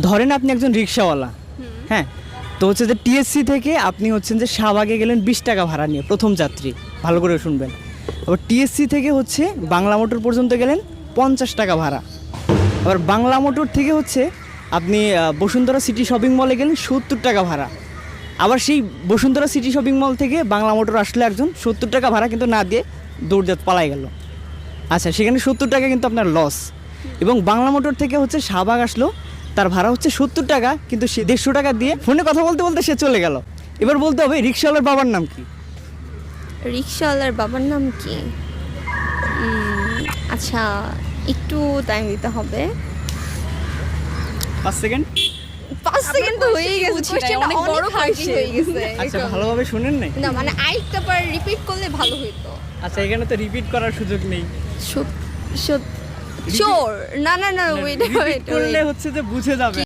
ধরেন আপনি একজন রিক্সাওয়ালা, হ্যাঁ, তো হচ্ছে যে টিএসসি থেকে আপনি হচ্ছেন যে শাহবাগে গেলেন 20 টাকা ভাড়া নিয়ে, প্রথম যাত্রী, ভালো করে শুনবেন। আবার টিএসসি থেকে হচ্ছে বাংলা মোটর পর্যন্ত গেলেন 50 টাকা ভাড়া। আবার বাংলা মোটর থেকে হচ্ছে আপনি বসুন্ধরা সিটি শপিং মলে গেলেন 70 টাকা ভাড়া। আবার সেই বসুন্ধরা সিটি শপিং মল থেকে বাংলা মোটর আসলে একজন 70 টাকা ভাড়া কিন্তু না দিয়ে দৌড় পালাই গেল। আচ্ছা, সেখানে 70 টাকা কিন্তু আপনার লস। এবং বাংলা মোটর থেকে হচ্ছে শাহবাগ আসলো, তার ভাড়া হচ্ছে 70 টাকা, কিন্তু সে 150 টাকা দিয়ে ফোনে কথা বলতে বলতে সে চলে গেল। এবার বলতে হবে রিক্সাওয়ালার বাবার নাম কি? রিক্সাওয়ালার বাবার নাম কি? আচ্ছা, একটু টাইম দিতে হবে। 5 সেকেন্ড। 5 সেকেন্ড তো হয়ে গেছে, বুঝি নাই, কোশ্চেনটা অনেক অনেক বড় হার্ড question। হয়ে গেছে। আচ্ছা, ভালোভাবে শুনেন নাই? না মানে আরেকটা বার রিপিট করলে ভালো হতো। আচ্ছা, এখানে তো রিপিট করার সুযোগ নেই। চোর। না না না, ওয়েট রিপিট করলে হচ্ছে যে বুঝে যাবে।